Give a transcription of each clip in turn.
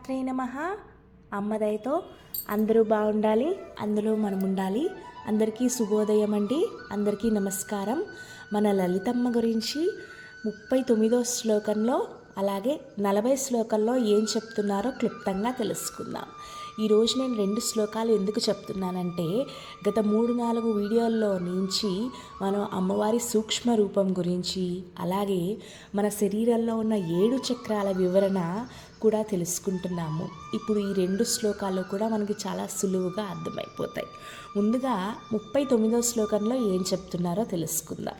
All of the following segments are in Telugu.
శ్రీమాత్రే నమః. అమ్మదయతో అందరూ బాగుండాలి, అందులో మనం ఉండాలి. అందరికీ శుభోదయం అండి, అందరికీ నమస్కారం. మన లలితమ్మ గురించి 39వ శ్లోకంలో అలాగే 40 శ్లోకంలో ఏం చెప్తున్నారో క్లుప్తంగా తెలుసుకుందాం. ఈరోజు నేను 2 శ్లోకాలు ఎందుకు చెప్తున్నానంటే, గత 3-4 వీడియోల్లో నుంచి మనం అమ్మవారి సూక్ష్మ రూపం గురించి అలాగే మన శరీరంలో ఉన్న 7 చక్రాల వివరణ కూడా తెలుసుకుంటున్నాము. ఇప్పుడు ఈ 2 శ్లోకాలు కూడా మనకి చాలా సులువుగా అర్థమైపోతాయి. ముందుగా 39వ శ్లోకంలో ఏం చెప్తున్నారో తెలుసుకుందాం.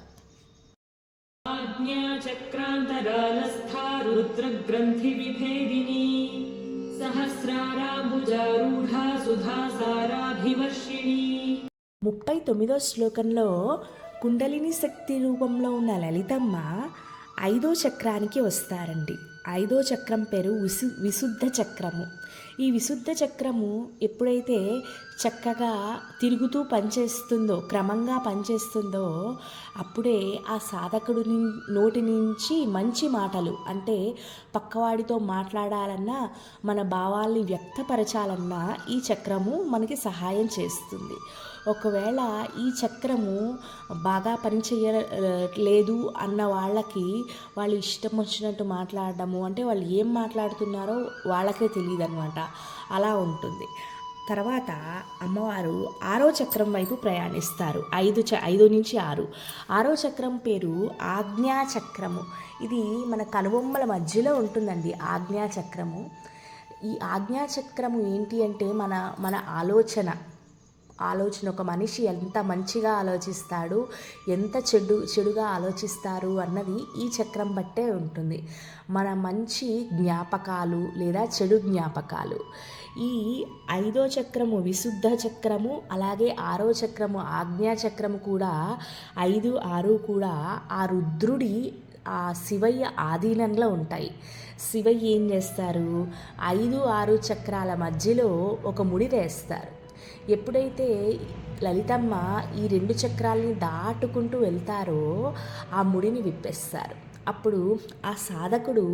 చక్రాంతరాలస్థా రుద్రగ్రంథి విభేదిని సహస్రారాంబుజారూఢా సుధాసారాభివర్షిణి. 39వ శ్లోకంలో కుండలిని శక్తి రూపంలో ఉన్న లలితమ్మ 5వ చక్రానికి వస్తారండి. 5వ చక్రం పేరు విశుద్ధ చక్రము. ఈ విశుద్ధ చక్రము ఎప్పుడైతే చక్కగా తిరుగుతూ పనిచేస్తుందో, క్రమంగా పనిచేస్తుందో, అప్పుడే ఆ సాధకుడు నోటి నుంచి మంచి మాటలు, అంటే పక్కవాడితో మాట్లాడాలన్నా మన భావాల్ని వ్యక్తపరచాలన్నా ఈ చక్రము మనకి సహాయం చేస్తుంది. ఒకవేళ ఈ చక్రము బాగా పనిచేయలేదు అన్న వాళ్ళకి వాళ్ళు ఇష్టం వచ్చినట్టు మాట్లాడడము, అంటే వాళ్ళు ఏం మాట్లాడుతున్నారో వాళ్ళకే తెలియదు అనమాట. అలా ఉంటుంది. తర్వాత అమ్మవారు 6వ చక్రం వైపు ప్రయాణిస్తారు. 5 నుంచి 6. 6వ చక్రం పేరు ఆజ్ఞా చక్రము. ఇది మన కనుబొమ్మల మధ్యలో ఉంటుందండి ఆజ్ఞా చక్రము. ఈ ఆజ్ఞా చక్రము ఏంటి అంటే మన ఆలోచన, ఒక మనిషి ఎంత మంచిగా ఆలోచిస్తాడు, ఎంత చెడుగా ఆలోచిస్తారు అన్నది ఈ చక్రం బట్టే ఉంటుంది. మన మంచి జ్ఞాపకాలు లేదా చెడు జ్ఞాపకాలు. ఈ 5వ చక్రము విశుద్ధ చక్రము, అలాగే 6వ చక్రము ఆజ్ఞా చక్రము కూడా 5, 6 కూడా ఆ రుద్రుడి, ఆ శివయ్య ఆధీనంలో ఉంటాయి. శివయ్య ఏం చేస్తారు, 5, 6 చక్రాల మధ్యలో ఒక ముడి వేస్తారు. ఎప్పుడైతే లలితమ్మ ఈ 2 చక్రాలని దాటుకుంటూ వెళ్తారో ఆ ముడిని విప్పేస్తారు. అప్పుడు ఆ సాధకుడు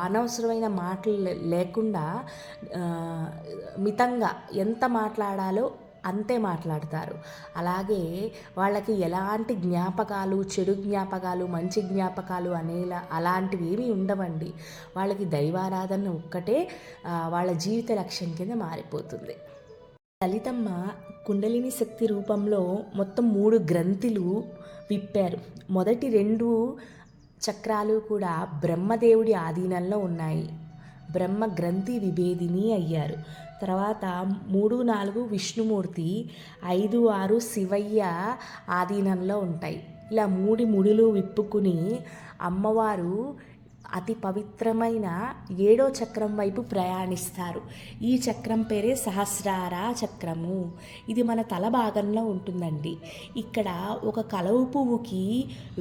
అనవసరమైన మాటలు లేకుండా మితంగా ఎంత మాట్లాడాలో అంతే మాట్లాడతారు. అలాగే వాళ్ళకి ఎలాంటి జ్ఞాపకాలు, చెడు జ్ఞాపకాలు, మంచి జ్ఞాపకాలు అలాంటివి ఏమీ ఉండవండి. వాళ్ళకి దైవారాధన ఒక్కటే వాళ్ళ జీవిత లక్ష్యం కింద మారిపోతుంది. లలితమ్మ కుండలిని శక్తి రూపంలో మొత్తం 3 గ్రంథులు విప్పారు. మొదటి 2 చక్రాలు కూడా బ్రహ్మదేవుడి ఆధీనంలో ఉన్నాయి. బ్రహ్మ గ్రంథి విభేదిని అయ్యారు. తర్వాత 3, 4 విష్ణుమూర్తి, 5, 6 శివయ్య ఆధీనంలో ఉంటాయి. ఇలా 3 ముడులు విప్పుకుని అమ్మవారు అతి పవిత్రమైన 7వ చక్రం వైపు ప్రయాణిస్తారు. ఈ చక్రం పేరే సహస్రార చక్రము. ఇది మన తల భాగంలో ఉంటుందండి. ఇక్కడ ఒక కలవ పువ్వుకి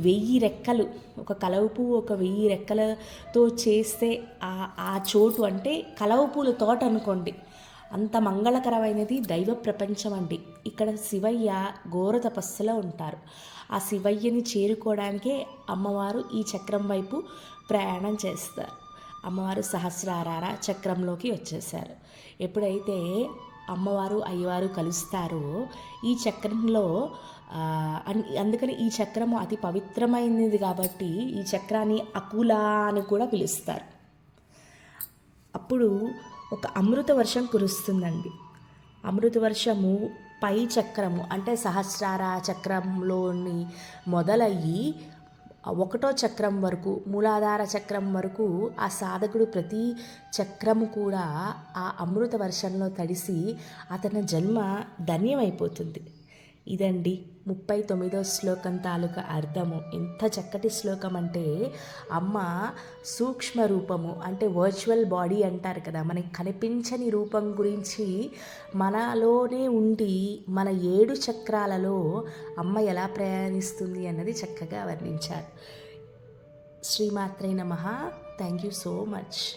1000 రెక్కలు, ఒక కలవ పువ్వు 1000 రెక్కలతో చేస్తే ఆ చోటు అంటే కలవ పూల తోట అనుకోండి. అంత మంగళకరమైనది దైవ ప్రపంచం అండి. ఇక్కడ శివయ్య ఘోర తపస్సులో ఉంటారు. ఆ శివయ్యని చేరుకోవడానికే అమ్మవారు ఈ చక్రం వైపు ప్రయాణం చేస్తారు. అమ్మవారు సహస్రార చక్రంలోకి వచ్చేసారు. ఎప్పుడైతే అమ్మవారు అయ్యవారు కలుస్తారో ఈ చక్రంలో అందుకని ఈ చక్రము అతి పవిత్రమైనది కాబట్టి ఈ చక్రాన్ని అకుల అని కూడా పిలుస్తారు. అప్పుడు ఒక అమృత వర్షం కురుస్తుందండి. అమృత వర్షము పై చక్రము అంటే సహస్రార చక్రంలోని మొదలయ్యి 1వ చక్రం వరకు, మూలాధార చక్రం వరకు ఆ సాధకుడు ప్రతి చక్రము కూడా ఆ అమృత వర్షంలో తడిసి అతని జన్మ ధన్యమైపోతుంది. ఇదండి 39వ శ్లోకం తాలూకా అర్థము. ఎంత చక్కటి శ్లోకం అంటే, అమ్మ సూక్ష్మ రూపము అంటే వర్చువల్ బాడీ అంటారు కదా, మనకి కనిపించని రూపం గురించి మనలోనే ఉండి మన 7 చక్రాలలో అమ్మ ఎలా ప్రయాణిస్తుంది అన్నది చక్కగా వర్ణించారు. శ్రీమాత్రే నమః. Thank you so much.